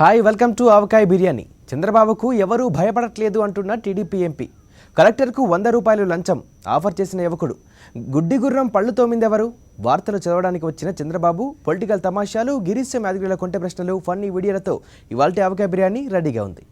Hi, welcome to ఆవకాయ బిర్యానీ. చంద్రబాబుకు ఎవరూ భయపడట్లేదు అంటున్న టీడీపీ ఎంపీ. కలెక్టర్కు 100 రూపాయలు లంచం ఆఫర్ చేసిన యువకుడు. గుడ్డి గుర్రం పళ్ళు తోమిందెవరు? వార్తలు చదవడానికి వచ్చిన చంద్రబాబు పొలిటికల్ తమాషాలు, గిరీశం యాదగిరిల కొంటె ప్రశ్నలు, ఫన్నీ వీడియోలతో ఇవాల్టి ఆవకాయ బిర్యానీ రెడీగా ఉంది.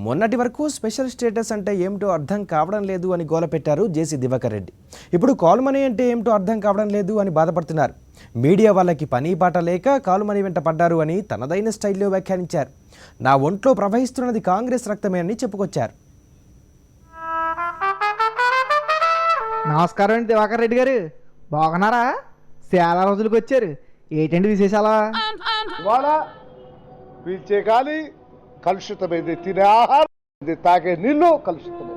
మొన్నటి వరకు స్పెషల్ స్టేటస్ అంటే ఏమిటో అర్థం కావడం లేదు అని గోల పెట్టారు జేసీ దివాకర్ రెడ్డి. ఇప్పుడు కాలుమనీ అంటే ఏమిటో అర్థం కావడం లేదు అని బాధపడుతున్నారు. మీడియా వాళ్ళకి పని పాట లేక కాలుమనీ వెంట పడ్డారు అని తనదైన స్టైల్లో వ్యాఖ్యానించారు. నా ఒంట్లో ప్రవహిస్తున్నది కాంగ్రెస్ రక్తమే అని చెప్పుకొచ్చారు. నమస్కారం అండి దివాకర్ రెడ్డి గారు, బాగున్నారా? చాలా రోజులకు వచ్చారు, ఏంటండి విశేషాలా? ఇవాళ పీల్చే గాలి కలుషితమైంది, తినే ఆహారం, తాగే నీళ్లు కలుషితమైంది,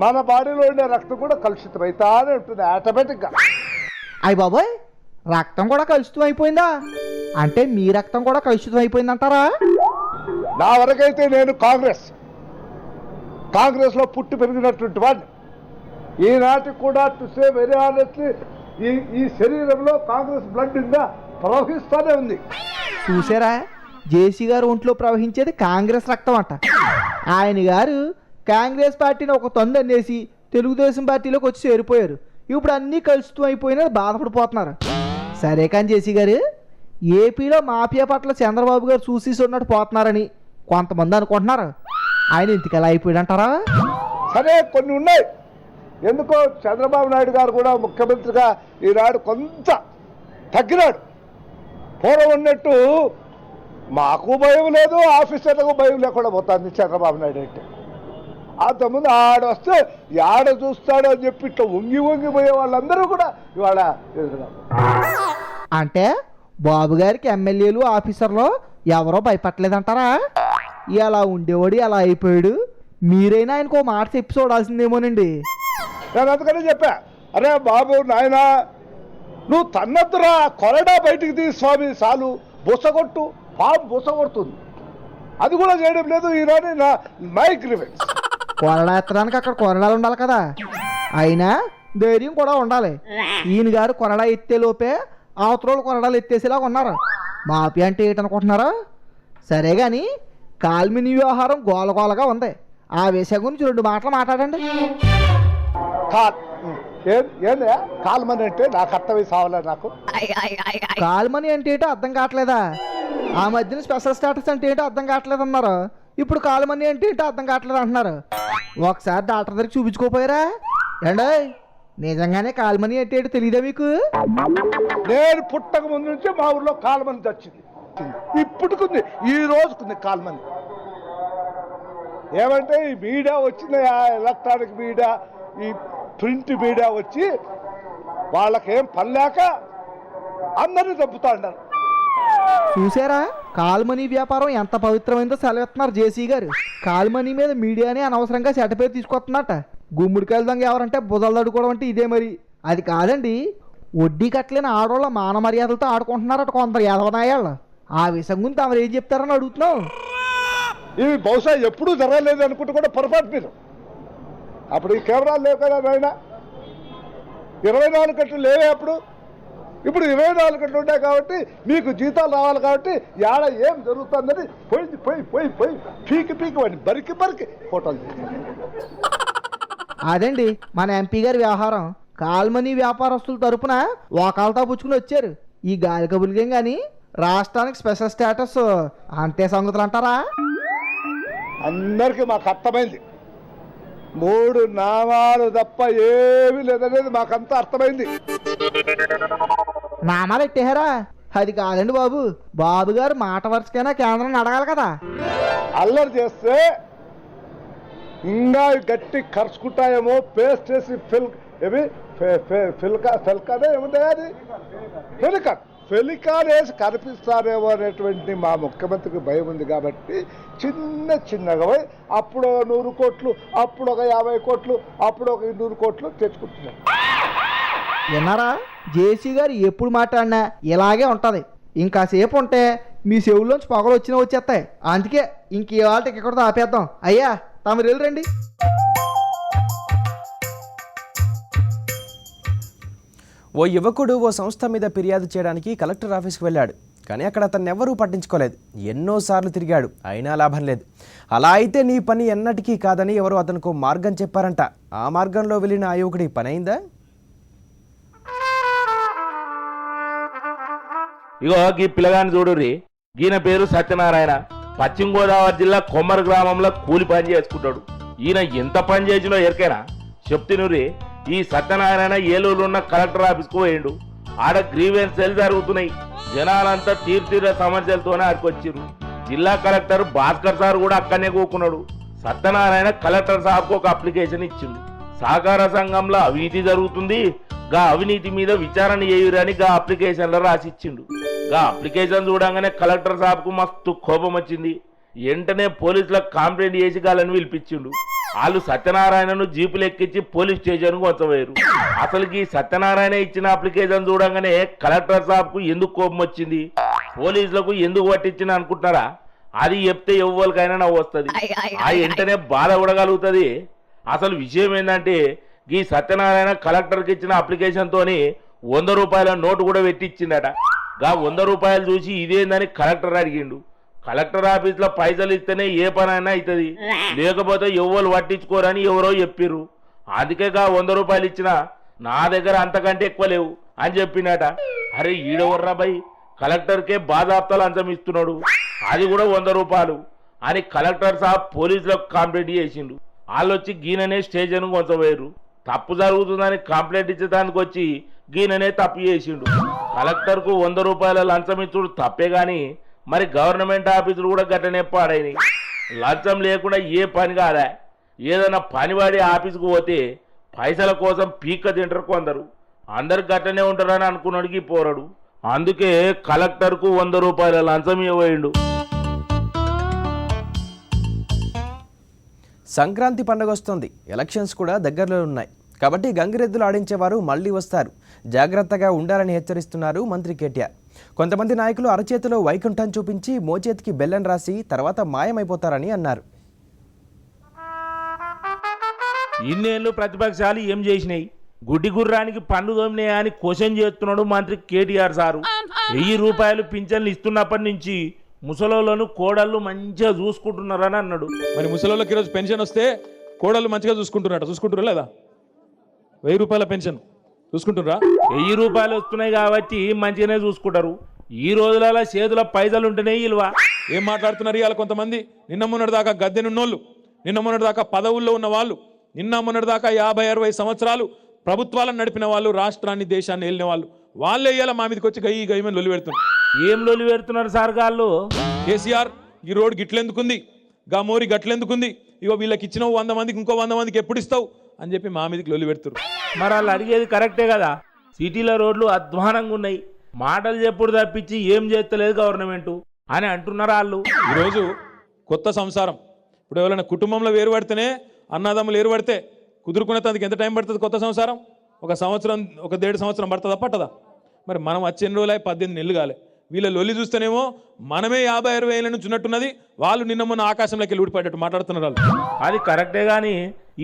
మన బాడీలో ఉండే రక్తం కూడా కలుషితమైతానే ఉంటుంది ఆటోమేటిక్గా. అయ్య బాబోయ్, రక్తం కూడా కలుషితం అయిపోయిందా? అంటే మీ రక్తం కూడా కలుషితం అయిపోయిందంటారా? నా వరకైతే నేను కాంగ్రెస్లో పుట్టి పెరిగినటువంటి వాడిని. ఈనాటికి కూడా టు సే వెరీ ఆనెస్ట్లీ ఈ శరీరంలో కాంగ్రెస్ బ్లడ్ ఇంకా ప్రవహిస్తూనే ఉంది. చూసారా, జేసీ గారు ఒంట్లో ప్రవహించేది కాంగ్రెస్ రక్తం అంట. ఆయన గారు కాంగ్రెస్ పార్టీని ఒక తొందనేసి తెలుగుదేశం పార్టీలోకి వచ్చి చేరిపోయారు. ఇప్పుడు అన్నీ కలుషితం అయిపోయినా బాధపడిపోతున్నారు. సరే కానీ జేసీ గారు, ఏపీలో మాఫియా పట్ల చంద్రబాబు గారు చూసి ఉన్నట్టు పోతున్నారని కొంతమంది అనుకుంటున్నారు. ఆయన ఇంతకలా అయిపోయాడంటారా? సరే, కొన్ని ఉన్నాయి. ఎందుకో చంద్రబాబు నాయుడు గారు కూడా ముఖ్యమంత్రిగా ఈనాడు కొంత తగ్గినాడు. పూర్వం ఉన్నట్టు మాకు భయం లేదు, ఆఫీసర్లకు భయం లేకుండా పోతుంది చంద్రబాబు నాయుడు అంటే. అంతకుముందు ఆడొస్తే ఆడ చూస్తాడు అని చెప్పి ఇట్లా వంగిపోయే వాళ్ళందరూ కూడా ఇవాళ ఎదురుగా. అంటే బాబు గారికి ఎమ్మెల్యేలు ఆఫీసర్లు ఎవరో భయపడలేదంటారా? ఇలా ఉండేవాడు అలా అయిపోయాడు. మీరైనా ఆయనకు ఓ మాట చెప్పి చూడాల్సిందేమోనండి. నేను అందుకనే చెప్పా, అరే బాబు నాయన, నువ్వు తన్నద్దురా, కొరడా బయటికి తీ స్వామి, చాలు బుసగొట్టు, పాము బుసగొడుతుంది. అది కూడా చేయడం లేదు ఈరోజు నా మైక్ రివెన్స్. కొరడా ఎత్తడానికి అక్కడ కొరడాలు ఉండాలి కదా, అయినా ధైర్యం కూడా ఉండాలి. ఈయన గారు కొరడా ఎత్తే లోపే అవతరోళ్ళు కొరడాలు ఎత్తేసేలాగా ఉన్నారు. మాఫియా అంటే ఏంటనుకుంటున్నారా? సరే కానీ కాల్మినీ వ్యవహారం గోలగోలగా ఉంది. ఆ విషయం గురించి 2 మాటలు మాట్లాడండి. ఏంది కాల్మని అంటే నాకు అర్థమై సావలే. నాకు కాల్మనీ అంటే ఏంటో అర్థం కావట్లేదా? ఆ మధ్యన స్పెషల్ స్టేటస్ అంటే ఏంటో అర్థం కావట్లేదు అన్నారు. ఇప్పుడు కాల్మనీ అంటే ఏంటో అర్థం కావట్లేదు అంటున్నారు. ఒకసారి డాక్టర్ దగ్గరికి చూపించుకోపోయారా? ఏండో నిజంగానే కాల్మనీ అంటే ఏంటో తెలియదా మీకు? నేను పుట్టక ముందు నుంచి మా ఊర్లో కాల్మని వచ్చింది, ఇప్పుడుకుంది, ఈ రోజుకుంది కాల్మని. ఏమంటే ఈ మీడియా వచ్చింది, ఎలక్ట్రానిక్ మీడియా, ఈ ప్రింట్ మీడియా వచ్చి వాళ్ళకేం పని లేక అందరినీ చంపుతా ఉన్నారు. చూసారా, కాల్మనీ వ్యాపారం ఎంత పవిత్రమైందో సెలవుతున్నారు జేసీ గారు. కాల్మనీ మీద మీడియానే అనవసరంగా చెడ్డపేరు తీసుకొస్తున్నట్ట. గుమ్ముడికాయలు దొంగ ఎవరంటే బుధలు అడుకోవడం అంటే ఇదే మరి. అది కాదండి, వడ్డీ కట్టలేని ఆడవాళ్ళ మాన మర్యాదలతో ఆడుకుంటున్నారట కొందరు యాదవనాయాళ్ళు. ఆ విషయం గురించి తమరు ఏం చెప్తారని అడుగుతున్నాం. ఇవి బహుశా ఎప్పుడూ జరగలేదు అనుకుంటూ కూడా పొరపాటు మీరు. అప్పుడు ఈ కెమెరాలు లేవు కదా నాయన, 24 గంటలు లేవే అప్పుడు. ఇప్పుడు 24 గంటలు ఉంటాయి కాబట్టి మీకు జీతాలు రావాలి కాబట్టి యాడ ఏం జరుగుతుందని పోయి పీకి వాడిని బరికి ఫోటోలు తీస్తారు. అదండి మన ఎంపీ గారి వ్యవహారం. కాల్మనీ వ్యాపారస్తుల తరపున వాకాలతో పుచ్చుకుని వచ్చారు. ఈ గాలి కబులికేం కానీ రాష్ట్రానికి స్పెషల్ స్టేటస్ అంతే సంగతులు అంటారా? అందరికీ మాకు అర్థమైంది. 3 నామాలు తప్ప ఏమీ లేదనేది మాకంతా అర్థమైంది. నామాలు ఎట్టేహారా? అది కాదండి బాబు, బాబు గారు మాట వరుసకైనా కేంద్రాన్ని అడగాలి కదా. అల్లరి చేస్తే ఇంకా గట్టి ఖర్చుకుంటాయేమో, పేస్ట్ వేసి ఫిల్కానే ఏముంటాయి, అది ఫెలికాన్ ఫెలికాన్ వేసి కనిపిస్తారేమో అనేటువంటి మా ముఖ్యమంత్రికి భయం ఉంది కాబట్టి చిన్నగా పోయి అప్పుడు 100 కోట్లు, అప్పుడు ఒక 50 కోట్లు, అప్పుడు ఒక 200 కోట్లు తెచ్చుకుంటున్నారు. విన్నారా? జేసీ గారు ఎప్పుడు మాట్లాడినా ఇలాగే ఉంటుంది. ఇంకాసేపు ఉంటే మీ చెవుల్లోంచి పొగలు వచ్చేస్తాయి. అందుకే ఇంక ఇవాళ ఇక్కడ ఆపేద్దాం. అయ్యా తమరు వెళ్ళరండి. ఓ యువకుడు ఓ సంస్థ మీద ఫిర్యాదు చేయడానికి కలెక్టర్ ఆఫీస్కి వెళ్ళాడు. కానీ అక్కడ అతన్ని ఎవరూ పట్టించుకోలేదు. ఎన్నోసార్లు తిరిగాడు, అయినా లాభం లేదు. అలా అయితే నీ పని ఎన్నటికీ కాదని ఎవరో అతనికి మార్గం చెప్పారంట. ఆ మార్గంలో వెళ్ళిన ఆ యువకుడి పని అయిందా? ఇగో గీ పిల్లగాని చూడుర్రి. ఈయన పేరు సత్యనారాయణ. పశ్చిమ గోదావరి జిల్లా కొమ్మర గ్రామంలో కూలి పని చేసుకుంటాడు. ఈయన ఎంత పని చేసినో ఎరికేనా చెప్తినుర్రి. ఈ సత్యనారాయణ ఏలూరులో ఉన్న కలెక్టర్ ఆఫీస్కు పోయిండు. ఆడ గ్రీవెన్స్ సెల్ జరుగుతున్నాయి. జనాలంతా తీర్తీర సమస్యలతోనే ఆడికొచ్చిర్రు. జిల్లా కలెక్టర్ భాస్కర్ సార్ కూడా అక్కడనే కూకున్నాడు. సత్యనారాయణ కలెక్టర్ సార్కు ఒక అప్లికేషన్ ఇచ్చిండు. సహకార సంఘంలో అవినీతి జరుగుతుంది, గా అవినీతి మీద విచారణ చేయరని గా అప్లికేషన్లో రాసిచ్చిండు. గా అప్లికేషన్ చూడంగానే కలెక్టర్ సాబ్కు మస్తు కోపం వచ్చింది. వెంటనే పోలీసులకు కంప్లైంట్ చేసి గాలని పిలిపించిండు. వాళ్ళు సత్యనారాయణను జీపులు ఎక్కించి పోలీస్ స్టేషన్కు వచ్చవేరు. అసలుకి సత్యనారాయణ ఇచ్చిన అప్లికేషన్ చూడంగానే కలెక్టర్ సాబ్కు ఎందుకు కోపం వచ్చింది, పోలీసులకు ఎందుకు పట్టించిన అనుకుంటున్నారా? అది చెప్తే ఎవ్వరికైనా నవ్వు వస్తుంది. ఆ వెంటనే బాధ ఉడగలుగుతుంది. అసలు విషయం ఏంటంటే ఈ సత్యనారాయణ కలెక్టర్కి ఇచ్చిన అప్లికేషన్తోని 100 రూపాయల నోటు కూడా పెట్టించిండట. గా 100 రూపాయలు చూసి ఇదేందని కలెక్టర్ అడిగిండు. కలెక్టర్ ఆఫీస్లో పైసలు ఇస్తేనే ఏ పనైనా అవుతుంది, లేకపోతే ఎవరు పట్టించుకోరని ఎవరో చెప్పిర్రు. అందుకే గా 100 రూపాయలు ఇచ్చినా నా దగ్గర అంతకంటే ఎక్కువ లేవు అని చెప్పిండట. అరే ఈడెవర్రా బై, కలెక్టర్కే బాధాప్తాలు అంచం ఇస్తున్నాడు, అది కూడా 100 రూపాయలు అని కలెక్టర్ సాబ్ పోలీసులకు కంప్లైంట్ చేసిండు. వాళ్ళు వచ్చి గీననే స్టేషన్ కొంచవేరు. తప్పు జరుగుతుందని కంప్లైంట్ ఇచ్చేదానికి వచ్చి గీననే తప్పు చేసిండు. కలెక్టర్కు 100 రూపాయల లంచం ఇచ్చుడు తప్పే గాని మరి గవర్నమెంట్ ఆఫీసులు కూడా గట్టనే పాడైనాయి. లంచం లేకుండా ఏ పని కాదా? ఏదైనా పనివాడి ఆఫీసుకు పోతే పైసల కోసం పీక్క తింటారు కొందరు. అందరు గట్టనే ఉంటారని అనుకున్నాడికి పోరాడు. అందుకే కలెక్టర్కు 100 రూపాయల లంచం ఇవ్వయిండు. సంక్రాంతి పండుగ వస్తుంది, ఎలక్షన్స్ కూడా దగ్గరలో ఉన్నాయి. కాబట్టి గంగిరెద్దులు ఆడించేవారు మళ్లీ వస్తారు, జాగ్రత్తగా ఉండాలని హెచ్చరిస్తున్నారు మంత్రి కేటీఆర్. కొంతమంది నాయకులు అరచేతిలో వైకుంఠం చూపించి మోచేతికి బెల్లం రాసి తర్వాత మాయమైపోతారని అన్నారు. ఇన్నేళ్ళు ప్రతిపక్షాలు ఏం చేసినాయి? గుడ్డి గుర్రానికి పన్ను దోమినాయా అని క్వశ్చన్ చేస్తున్నాడు మంత్రి కేటీఆర్ సారు. 1000 రూపాయలు పింఛన్లు ఇస్తున్నప్పటి నుంచి ముసలోళ్ళను కోడళ్ళు మంచిగా చూసుకుంటున్నారని అన్నాడు. మరి ముసలోళ్ళకి ఈరోజు పెన్షన్ వస్తే కోడళ్ళు మంచిగా చూసుకుంటున్నారా లేదా? 1000 రూపాయల పెన్షన్ చూసుకుంటున్నారా? 1000 రూపాయలు వస్తున్నాయి కాబట్టి మంచిగానే చూసుకుంటారు. ఈ రోజులలో చేతుల పైసలు ఉంటేనే ఇల్వా. ఏం మాట్లాడుతున్నారు ఇవాళ కొంతమంది? నిన్న మొన్నటి దాకా గద్దెనున్నోళ్ళు, నిన్న మొన్నటి దాకా పదవుల్లో ఉన్న వాళ్ళు, నిన్న మొన్నటి దాకా 50-60 సంవత్సరాలు ప్రభుత్వాలను నడిపిన వాళ్ళు, రాష్ట్రాన్ని దేశాన్ని వెళ్ళిన వాళ్ళే ఇవాళ మా మీదకి వచ్చి గయ్యమని లొల్లి పెడుతున్నారు. ఏం లొల్లి పెడుతున్నారు సార్ గాళ్ళు? కేసీఆర్ ఈ రోడ్ గిట్లెందుకుంది, గా మోరి గట్లెందుకుంది, ఇగో వీళ్ళకి ఇచ్చినావు 100 మందికి ఇంకో 100 మందికి ఎప్పుడు ఇస్తావు అని చెప్పి మా మీదకి లొల్లి పెడుతున్నారు. మరి వాళ్ళు అడిగేది కరెక్టే కదా. సిటీలో రోడ్లు అధ్వానంగా ఉన్నాయి, మాటలు చెప్పుడు తప్పించి ఏం చేస్తలేదు గవర్నమెంట్ అని అంటున్నారు వాళ్ళు. ఈరోజు కొత్త సంసారం, ఇప్పుడు ఎవరైనా కుటుంబంలో వేరుపడితేనే, అన్నదమ్ములు వేరుపడితే కుదురుకునే తనకి ఎంత టైం పడుతుంది? కొత్త సంసారం 1 సంవత్సరం, 1.5 సంవత్సరం పడుతుందా పట్టదా? మరి మనం వచ్చి ఎన్ని రోజులు 18 నెలలు కాలే. వీళ్ళ లొల్లి చూస్తేనేమో మనమే 50-60 ఏళ్ళ నుంచి ఉన్నట్టున్నది, వాళ్ళు నిన్న మొన్న ఆకాశంలోకి వెళ్ళి ఊడిపడ్డట్టు మాట్లాడుతున్నారు వాళ్ళు. అది కరెక్టే కానీ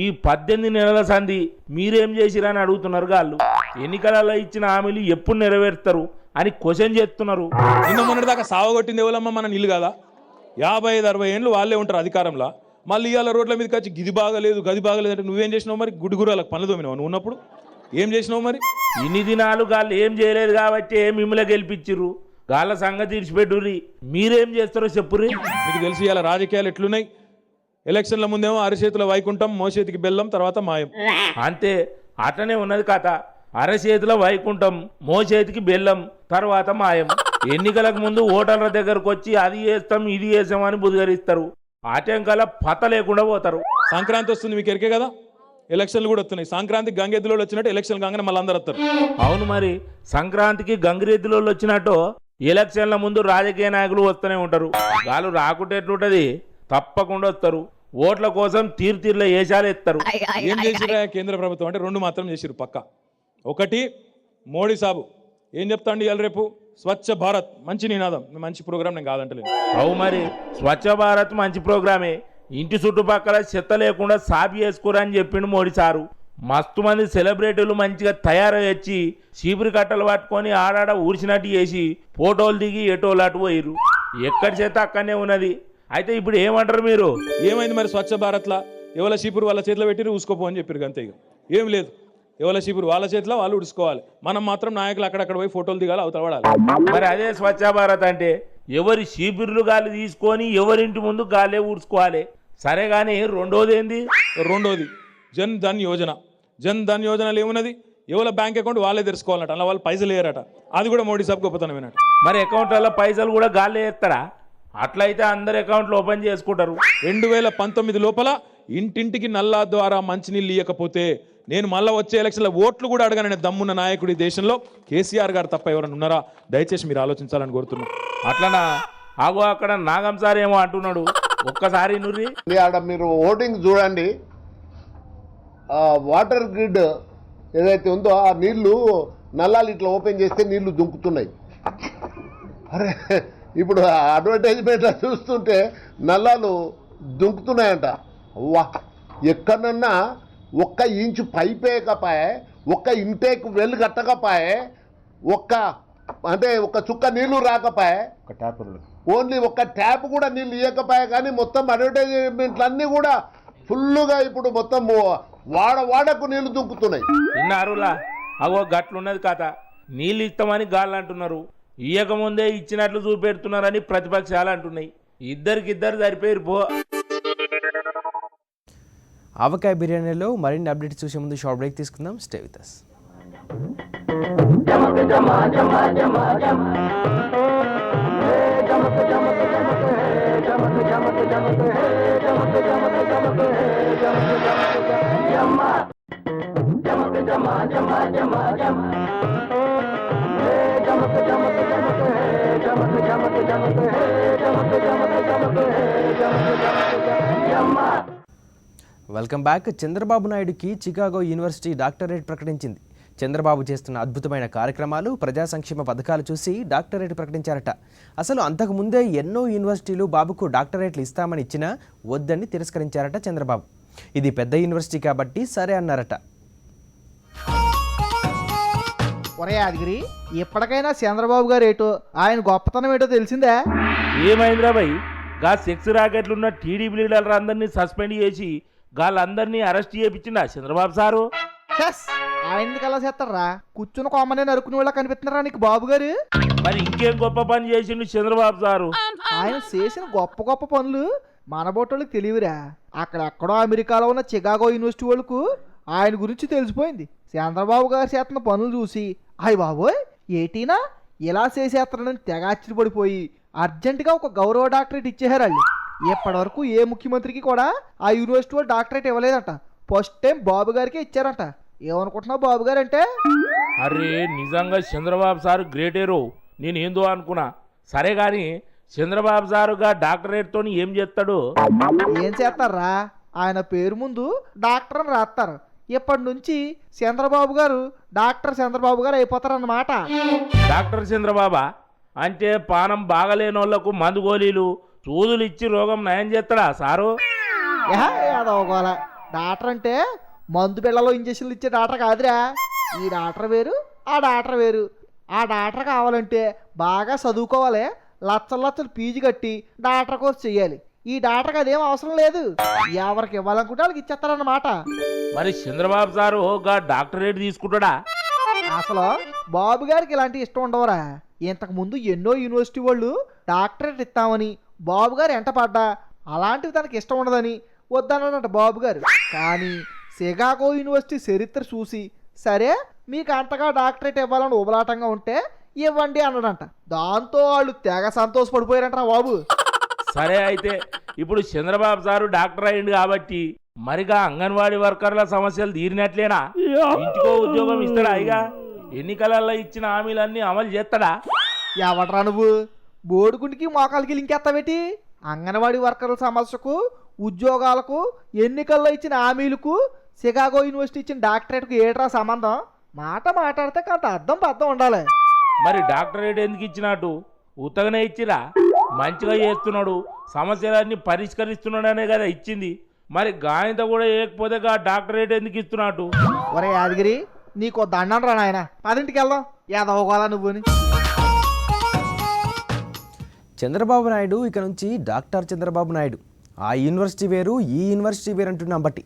ఈ 18 నెలల సంధి మీరేం చేసిరని అడుగుతున్నారు వాళ్ళు. ఎన్నికలలో ఇచ్చిన హామీలు ఎప్పుడు నెరవేరుస్తారు అని క్వశ్చన్ చేస్తున్నారు. నిన్న మొన్నటి దాకా సావగొట్టింది ఎవరమ్మా? మన నీళ్ళు కదా. 55-60 ఏళ్ళు వాళ్ళే ఉంటారు అధికారంలో. మళ్ళీ ఇవాళ రోడ్ల మీదకి వచ్చి గిది బాగలేదు గది బాగలేదు అంటే నువ్వేం చేసినావు? మరి గుడిగురాలకు పనులు తోమినావు నువ్వు ఉన్నప్పుడు? ఏం చేసినావు మరి? ఇన్ని దినాలు గాళ్ళు ఏం చేయలేదు కాబట్టి మిమ్మల్ని గెలిపించిర్రు. గాళ్ళ సంగతి ఇడిచిపెట్టుర్రి, మీరేం చేస్తారో చెప్పుర్రి. మీకు తెలిసి ఇలా రాజకీయాలు ఎట్లున్నాయి? ఎలక్షన్ల ముందేమో అరచేతుల వైకుంఠం, మోచేతికి బెల్లం, తర్వాత మాయం. అంతే, అట్లనే ఉన్నది కథ. అరచేతిలో వైకుంఠం, మోచేతికి బెల్లం, తర్వాత మాయం. ఎన్నికలకు ముందు ఓటర్ల దగ్గరకు వచ్చి అది చేస్తాం ఇది చేస్తాం అని బుధగరిస్తారు. ఆటంకాల పత లేకుండా పోతారు. సంక్రాంతి వస్తుంది మీకు ఎరికే కదా. ఎలక్షన్లు కూడా వస్తున్నాయి. సంక్రాంతికి గంగెద్దులో వచ్చినట్టు ఎలక్షన్ కాగానే మళ్ళీ అందరు వస్తారు. అవును, మరి సంక్రాంతికి గంగిరెద్దులో వచ్చినట్టు ఎలక్షన్ల ముందు రాజకీయ నాయకులు వస్తూనే ఉంటారు. వాళ్ళు రాకుంటే ఎట్లుంటది, తప్పకుండా వస్తారు. ఓట్ల కోసం తీరుతీరులో ఏషాలు ఎత్తారు. ఏం చేసిరా కేంద్ర ప్రభుత్వం అంటే 2 మాత్రం చేసిరు పక్క. ఒకటి, మోడీ సాబు ఏం చెప్తాండి ఇవాళ రేపు స్వచ్ఛ భారత్, మంచి నినాదం, మంచి ప్రోగ్రామ్, నేను కాదంటలేదు. అవు మరి స్వచ్ఛ భారత్ మంచి ప్రోగ్రామే. ఇంటి చుట్టుపక్కల చెత్త లేకుండా సాపి చేసుకోరని చెప్పిండు మోడీ సారు. మస్తు మంది సెలబ్రిటీలు మంచిగా తయారయ్యి చీపురు కట్టలు పట్టుకొని ఆడాడ ఊడ్చినట్టు చేసి ఫోటోలు దిగి ఎటోలు అటు పోయిరు. ఎక్కడి చేత అక్కడనే ఉన్నది. అయితే ఇప్పుడు ఏమంటారు మీరు? ఏమైంది మరి స్వచ్ఛ భారత్లా? ఎవరి చీపురు వాళ్ళ చేతిలో పెట్టి ఊసుకోపో అని చెప్పారు అంతే. ఇక ఏం లేదు, ఎవరి చీపురు వాళ్ళ చేతిలో వాళ్ళు ఉడుచుకోవాలి. మనం మాత్రం నాయకులు అక్కడక్కడ పోయి ఫోటోలు దిగాలి, అవతల పడాలి. మరి అదే స్వచ్ఛ భారత్ అంటే ఎవరి చీపుర్లు గాలి తీసుకొని ఎవరింటి ముందు గాలే ఊడ్చుకోవాలి. సరే కానీ రెండోది ఏంది? రెండోది జన్ ధన్ యోజన. జన్ ధన్ యోజనలో ఏమున్నది? ఎవరి బ్యాంక్ అకౌంట్ వాళ్ళే తెరుచుకోవాలట, అలా వాళ్ళు పైసలు వేయరట. అది కూడా మోడీ సాబ్ గొప్పతనమేనట. మరి అకౌంట్లలో పైసలు కూడా గాలే వేస్తారా? అట్లయితే అందరు అకౌంట్లు ఓపెన్ చేసుకుంటారు. 2019 లోపల ఇంటింటికి నల్లా ద్వారా మంచినీళ్ళు ఇవ్వకపోతే నేను మళ్ళీ వచ్చే ఎలక్షన్లో ఓట్లు కూడా అడగననే దమ్మున్న నాయకుడి దేశంలో కేసీఆర్ గారు తప్ప ఎవరైనా ఉన్నారా? దయచేసి మీరు ఆలోచించాలని కోరుతున్నాను. అట్లనా? ఆగో అక్కడ నాగం సార్ ఏమో అంటున్నాడు, ఒక్కసారి నుర్రి. ఆడ మీరు ఓటింగ్ చూడండి, వాటర్ గ్రిడ్ ఏదైతే ఉందో ఆ నీళ్లు నల్లాలు ఇట్లా ఓపెన్ చేస్తే నీళ్లు దుంకుతున్నాయి. అరే ఇప్పుడు అడ్వర్టైజ్మెంట్లో చూస్తుంటే నల్లాలు దుంకుతున్నాయంట. వా, ఎక్కడన్నా ఒక్క ఇంచు పైప్ వేయకపోయే, ఒక్క ఇంటేక్ వెళ్ళు కట్టకపోయే, ఒక చుక్క నీళ్లు రాకపోయే, ఓన్లీ ఒక్క ట్యాప్ కూడా నీళ్ళు ఇవ్వకపోయా. కానీ మొత్తం అడ్వర్టైజ్మెంట్లు అన్నీ కూడా ఫుల్గా ఇప్పుడు మొత్తం వాడకు నీళ్లు దుంకుతున్నాయి. విన్నారులా? అగో గట్లున్నది కథ. నీళ్ళు ఇస్తామని గాళ్ళు అంటున్నారు, ఇయ్యకముందే ఇచ్చినట్లు చూపెడుతున్నారని ప్రతిపక్షాలు అంటున్నాయి. ఇద్దరికిద్దరు సరిపోయారు పో. ఆవకాయ బిర్యానీలో మరిన్ని అప్డేట్స్ చూసే ముందు షార్ట్ బ్రేక్ తీసుకుందాం. Stay with us. Welcome back. Chandrababu నాయుడుకి చికాగో యూనివర్సిటీ డాక్టరేట్ ప్రకటించింది. చంద్రబాబు చేస్తున్న అద్భుతమైన కార్యక్రమాలు, ప్రజా సంక్షేమ పథకాలు చూసి డాక్టరేట్ ప్రకటించారట. అసలు అంతకుముందే ఎన్నో యూనివర్సిటీలు బాబుకు డాక్టరేట్లు ఇస్తామని ఇచ్చినా వద్దని తిరస్కరించారట చంద్రబాబు. ఇది పెద్ద యూనివర్సిటీ కాబట్టి సరే అన్నారట. ఒరే యాదగిరి, ఎప్పటికైనా చంద్రబాబు గారు ఏటో ఆయన గొప్పతనం ఏటో తెలిసిందే. ఏమైందిరా భయ్? గా సెక్స్ రాకెట్లున్న టీడీపీ లీడర్లు అందరినీ సస్పెండ్ చేసి వాళ్ళందరినీ అరెస్ట్ చేయించిండా చంద్రబాబు సారు? ఆయన కలా చేస్తారా? కూర్చుని కొమ్మనే నరుకునే వాళ్ళ కనిపిస్తున్నారా నీకు బాబు గారు? మరి ఇంకేం గొప్ప పని చేసిండు చంద్రబాబు సారు? ఆయన చేసిన గొప్ప గొప్ప పనులు మన బొట్టోళ్ళకి తెలియరా? అక్కడెక్కడో అమెరికాలో ఉన్న చికాగో యూనివర్సిటీ వాళ్ళకు ఆయన గురించి తెలిసిపోయింది. చంద్రబాబు గారు చేస్తున్న పనులు చూసి అయ్య బాబోయ్ ఏటీనా ఇలా చేసేస్తారని తెగ ఆశ్చర్యపడిపోయి అర్జెంటుగా ఒక గౌరవ డాక్టరేట్ ఇచ్చేశారు వాళ్ళు. ఇప్పటివరకు ఏ ముఖ్యమంత్రికి కూడా ఆ యూనివర్సిటీ వాళ్ళు డాక్టరేట్ ఇవ్వలేదట. ఫస్ట్ టైం బాబు గారికే ఇచ్చారట. ఏమనుకుంటున్నావు బాబు గారు అంటే? అరే నిజంగా చంద్రబాబు సారు గ్రేటేరో, నేను ఏందో అనుకున్నా. సరే కానీ చంద్రబాబు సారుగా డాక్టరేట్తో ఏం చేస్తాడు? ఏం చేస్తారా? ఆయన పేరు ముందు డాక్టర్ అని రాస్తారు. ఇప్పటి నుంచి చంద్రబాబు గారు డాక్టర్ చంద్రబాబు గారు అయిపోతారన్నమాట. డాక్టర్ చంద్రబాబా అంటే పానం బాగలేనోళ్లకు మందు గోళీలు సూదులు ఇచ్చి రోగం నయం చేస్తాడా సారు? ఏదోగోల డాక్టర్ అంటే మందు పిల్లలో ఇంజక్షన్లు ఇచ్చే డాక్టర్ కాదురా. ఈ డాక్టర్ వేరు, ఆ డాక్టర్ వేరు. ఆ డాక్టర్ కావాలంటే బాగా చదువుకోవాలి, లచ్చలు లచ్చలు ఫీజు కట్టి డాక్టర్ కోర్స్ చెయ్యాలి. ఈ డాక్టర్కి అదేం అవసరం లేదు, ఎవరికి ఇవ్వాలనుకుంటే వాళ్ళకి ఇచ్చేస్తారన్నమాట. మరి చంద్రబాబు సారు డాక్టరేట్ తీసుకుంటాడా? అసలు బాబు గారికి ఇలాంటి ఇష్టం ఉండవరా? ఇంతకు ముందు ఎన్నో యూనివర్సిటీ వాళ్ళు డాక్టరేట్ ఇస్తామని బాబు గారు ఎంట పడ్డా అలాంటివి తనకి ఇష్టం ఉండదని వద్దన్నాడట బాబు గారు. కానీ చికాగో యూనివర్సిటీ చరిత్ర చూసి సరే మీకు అంతగా డాక్టరేట్ ఇవ్వాలని ఉబలాటంగా ఉంటే ఇవ్వండి అన్నాడంట. దాంతో వాళ్ళు తెగ సంతోషపడిపోయారంట బాబు. సరే అయితే ఇప్పుడు చంద్రబాబు సారు డాక్టర్ అయ్యిండు కాబట్టి మరిగా అంగన్వాడీ వర్కర్ల సమస్యలు తీరినట్లేనా? ఇంటికో ఉద్యోగం ఇస్తాడా? ఇక ఎన్నికలలో ఇచ్చిన హామీలన్నీ అమలు చేస్తాడా? ఎవడరా నువ్వు బోడుకుంటికి మోకాలకి లింకెత్తావేటి? అంగన్వాడీ వర్కర్ల సమస్యకు, ఉద్యోగాలకు, ఎన్నికల్లో ఇచ్చిన హామీలకు, చికాగో యూనివర్సిటీ ఇచ్చిన డాక్టరేట్కు ఏట్రా సంబంధం? మాట మాట్లాడితే కొంత అర్థం పర్థం ఉండాలి. మరి డాక్టరేట్ ఎందుకు ఇచ్చినట్టు? ఉత్తగానే ఇచ్చిరా? మంచిగా చేస్తున్నాడు, సమస్యలన్నీ పరిష్కరిస్తున్నాడనే కదా ఇచ్చింది. మరి గాయంత కూడా వేయకపోతే డాక్టరేట్ ఎందుకు ఇస్తున్నట్టు? ఒరే యాదగిరి, నీకో దండం రా నాయన, పదింటికి వెళ్దాం. ఏదవగోలా నువ్వుని. చంద్రబాబు నాయుడు ఇక నుంచి డాక్టర్ చంద్రబాబు నాయుడు. ఆ యూనివర్సిటీ వేరు, ఈ యూనివర్సిటీ వేరు అంటున్నాం బట్టి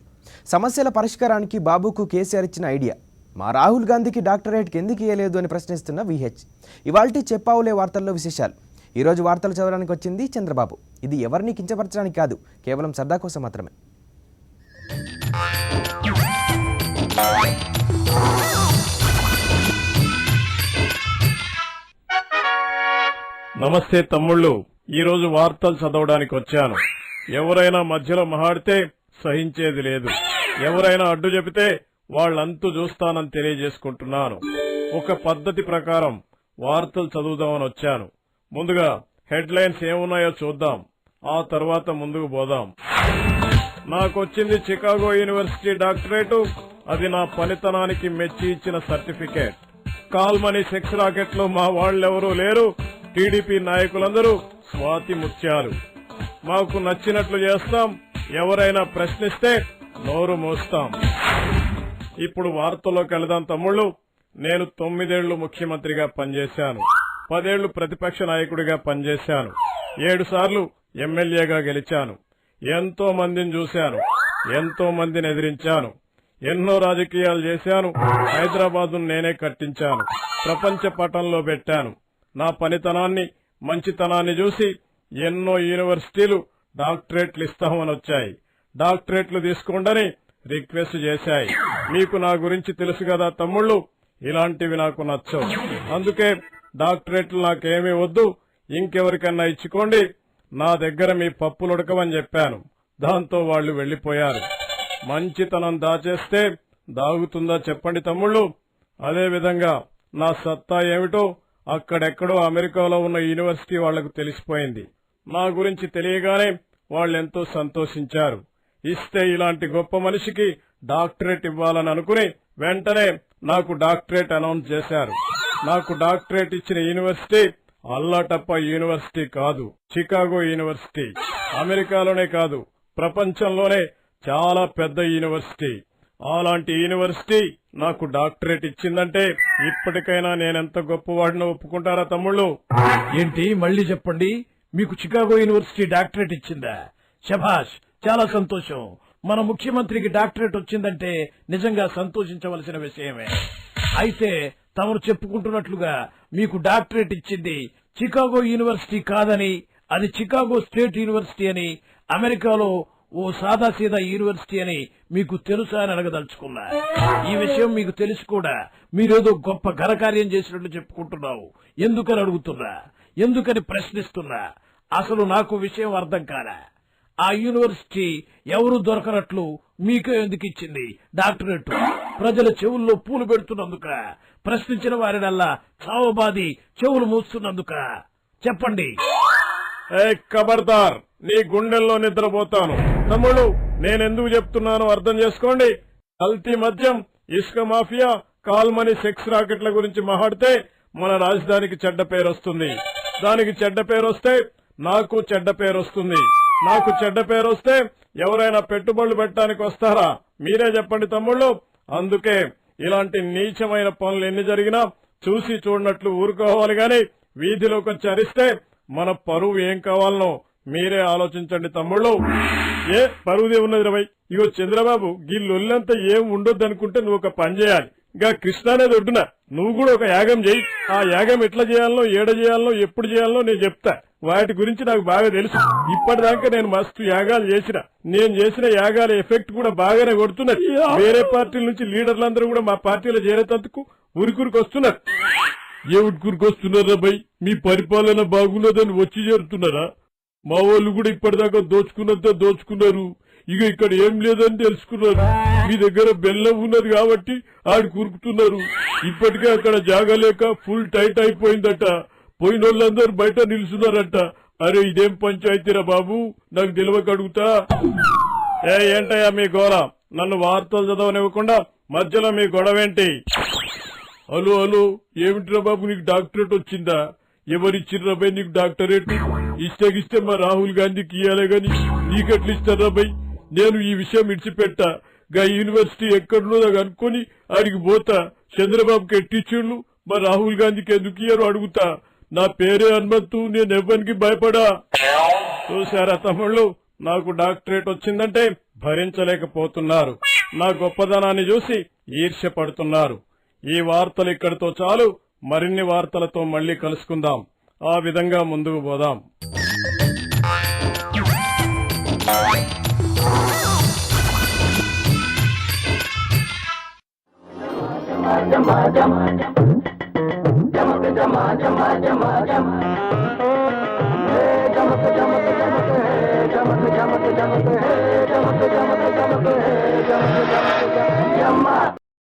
సమస్యల పరిష్కారానికి బాబుకు కేసీఆర్ ఇచ్చిన ఐడియా. మా రాహుల్ గాంధీకి డాక్టరేట్కి ఎందుకు ఇవ్వలేదు అని ప్రశ్నిస్తున్న విహెచ్. ఇవాల్టి చెప్పావులే వార్తల్లో విశేషాలు. ఈరోజు వార్తలు చదవడానికి వచ్చింది చంద్రబాబు. ఇది ఎవరిని కించపరచడానికి కాదు, కేవలం సరదా కోసం మాత్రమే. నమస్తే తమ్ముళ్ళు, ఈరోజు వార్తలు చదవడానికి వచ్చాను. ఎవరైనా మధ్యలో మహాడితే సహించేది లేదు. ఎవరైనా అడ్డు చెబితే వాళ్ళంతు చూస్తానని తెలియజేసుకుంటున్నాను. ఒక పద్ధతి ప్రకారం వార్తలు చదువుదామని వచ్చాను. ముందుగా హెడ్లైన్స్ ఏమున్నాయో చూద్దాం, ఆ తర్వాత ముందుకు పోదాం. నాకొచ్చింది చికాగో యూనివర్సిటీ డాక్టరేటు. అది నా పనితనానికి మెచ్చి ఇచ్చిన సర్టిఫికేట్. కాల్మనీ సెక్స్ రాకెట్ లో మా వాళ్ళెవరూ లేరు. టీడీపీ నాయకులందరూ స్వాతి ముత్యాలు. మాకు నచ్చినట్లు చేస్తాం, ఎవరైనా ప్రశ్నిస్తే నోరు మోస్తాం. ఇప్పుడు వార్తల్లోకి వెళదాం తమ్ముళ్ళు. నేను 9 ఏళ్లు ముఖ్యమంత్రిగా పనిచేశాను, 10 ఏళ్లు ప్రతిపక్ష నాయకుడిగా పనిచేశాను, 7 సార్లు ఎమ్మెల్యేగా గెలిచాను. ఎంతో మందిని చూశాను, ఎంతో మందిని ఎదిరించాను, ఎన్నో రాజకీయాలు చేశాను. హైదరాబాద్ నేనే కట్టించాను, ప్రపంచ పటంలో పెట్టాను. నా పనితనాన్ని, మంచితనాన్ని చూసి ఎన్నో యూనివర్సిటీలు డాక్టరేట్లు ఇస్తామని వచ్చాయి. డాక్టరేట్లు తీసుకోండని రిక్వెస్ట్ చేశాయి. మీకు నా గురించి తెలుసు కదా తమ్ముళ్ళు, ఇలాంటివి నాకు నచ్చవు. అందుకే డాక్టరేట్లు నాకేమీ వద్దు, ఇంకెవరికన్నా ఇచ్చుకోండి, నా దగ్గర మీ పప్పులుడకవని చెప్పాను. దాంతో వాళ్లు వెళ్లిపోయారు. మంచితనం దాచేస్తే దాగుతుందా చెప్పండి తమ్ముళ్ళు? అదేవిధంగా నా సత్తా ఏమిటో అక్కడెక్కడో అమెరికాలో ఉన్న యూనివర్సిటీ వాళ్లకు తెలిసిపోయింది. నా గురించి తెలియగానే వాళ్ళెంతో సంతోషించారు. ఇస్తే ఇలాంటి గొప్ప మనిషికి డాక్టరేట్ ఇవ్వాలని అనుకుని వెంటనే నాకు డాక్టరేట్ అనౌన్స్ చేశారు. నాకు డాక్టరేట్ ఇచ్చిన యూనివర్సిటీ అల్లాటప్ప యూనివర్సిటీ కాదు, చికాగో యూనివర్సిటీ. అమెరికాలోనే కాదు, ప్రపంచంలోనే చాలా పెద్ద యూనివర్సిటీ. అలాంటి యూనివర్సిటీ నాకు డాక్టరేట్ ఇచ్చిందంటే ఇప్పటికైనా నేనెంత గొప్పవాడినో ఒప్పుకుంటారా తమ్ముళ్ళు? ఏంటి మళ్ళీ చెప్పండి, మీకు చికాగో యూనివర్సిటీ డాక్టరేట్ ఇచ్చిందా? శభాష్, చాలా సంతోషం. మన ముఖ్యమంత్రికి డాక్టరేట్ వచ్చిందంటే నిజంగా సంతోషించవలసిన విషయమే. అయితే తమరు చెప్పుకుంటున్నట్లుగా మీకు డాక్టరేట్ ఇచ్చింది చికాగో యూనివర్సిటీ కాదని, అది చికాగో స్టేట్ యూనివర్సిటీ అని, అమెరికాలో ఓ సాదాసీదా యూనివర్సిటీ అని మీకు తెలుసా అని అడగదలుచుకున్నా. ఈ విషయం మీకు తెలిసి కూడా మీరేదో గొప్ప ఘనకార్యం చేసినట్లు చెప్పుకుంటున్నావు. ఎందుకని అడుగుతున్నా, ఎందుకని ప్రశ్నిస్తున్నా? అసలు నాకు విషయం అర్థం కాలా. ఆ యూనివర్సిటీ ఎవరు దొరకనట్లు మీకే ఎందుకు ఇచ్చింది డాక్టరేట్? ప్రజల చెవుల్లో పూలు పెడుతున్నందుక? ప్రశ్నించిన వారినల్లా చావబాది చెవులు మూస్తున్నందుక? చెప్పండి. ఏ ఖబర్దార్, నీ గుండెల్లో నిద్రపోతాను. తమ్ముళ్ళు, నేనెందుకు చెప్తున్నానో అర్థం చేసుకోండి. కల్తీ మద్యం, ఇసుక మాఫియా, కాల్మనీ సెక్స్ రాకెట్ల గురించి మాట్లాడితే మన రాజధానికి చెడ్డ పేరు వస్తుంది. దానికి చెడ్డ పేరు వస్తే నాకు చెడ్డ పేరు వస్తుంది. నాకు చెడ్డ పేరు వస్తే ఎవరైనా పెట్టుబడులు పెట్టడానికి వస్తారా? మీరే చెప్పండి తమ్ముళ్ళు. అందుకే ఇలాంటి నీచమైన పనులు ఎన్ని జరిగినా చూసి చూడనట్లు ఊరుకోవాలి గాని వీధిలోకి వచ్చి అరిస్తే మన పరువు ఏం కావాలనో మీరే ఆలోచించండి తమ్ముళ్ళు. ఏ పరువుదే ఉన్నది రవై. ఇగో చంద్రబాబు, గిల్లొల్లంతా ఏం ఉండొద్దు అనుకుంటే నువ్వు ఒక పని చేయాలి. ఇంకా కృష్ణానేది ఒడ్డున నువ్వు కూడా ఒక యాగం చేయి. ఆ యాగం ఎట్లా చేయాలనో, ఏడ చేయాలనో, ఎప్పుడు చేయాలనో నేను చెప్తా. వాటి గురించి నాకు బాగా తెలుసు. ఇప్పటిదాకా నేను మస్తు యాగాలు చేసిన. నేను చేసిన యాగాల ఎఫెక్ట్ కూడా బాగానే కొడుతున్నది. వేరే పార్టీల నుంచి లీడర్లందరూ కూడా మా పార్టీలో చేరేటందుకు ఉరికురికి వస్తున్నారు. ఏ ఉరికురికి వస్తున్నారా బై? మీ పరిపాలన బాగున్నదని వచ్చి చేరుతున్నారా? మా వాళ్ళు కూడా ఇప్పటిదాకా దోచుకున్నంత దోచుకున్నారు. ఇక ఇక్కడ ఏం లేదని తెలుసుకున్నారు. మీ దగ్గర బెల్లం ఉన్నది కాబట్టి ఆడు కురుకుతున్నారు. ఇప్పటికే అక్కడ జాగలేక ఫుల్ టైట్ అయిపోయిందట. పోయిన వాళ్ళందరూ బయట నిలుచున్నారట. అరే ఇదేం పంచాయతీరా బాబు, నాకు తెలియక అడుగుతా. ఏంటయ్యా మీ గోర? నన్ను వార్తలు చదవనివ్వకుండా మధ్యలో మీ గొడవేంటి? హలో ఏమిట్రా బాబు, నీకు డాక్టరేట్ వచ్చిందా? ఎవరిచ్చిర్రా బై నీకు డాక్టరేట్? ఇస్తే మా రాహుల్ గాంధీకి ఇయ్యాలే గాని నీకెట్లు ఇస్తారా బై? నేను ఈ విషయం ఇడిచిపెట్టా. గా యూనివర్సిటీ ఎక్కడున్నదో అనుకుని ఆడికి పోతా. చంద్రబాబుకి ఎట్టిచ్చిండు, మా రాహుల్ గాంధీకి ఎందుకు ఇయ్యారో అడుగుతా. నా పేరే హనుమంతు, నేను ఎవ్వరికి భయపడా. చూసారా తమ్ముళ్ళు, నాకు డాక్టరేట్ వచ్చిందంటే భరించలేకపోతున్నారు. నా గొప్పదనాన్ని చూసి ఈర్ష్య పడుతున్నారు. ఈ వార్తలు ఇక్కడితో చాలు. మరిన్ని వార్తలతో మళ్లీ కలుసుకుందాం. ఆ విధంగా ముందుకు పోదాం.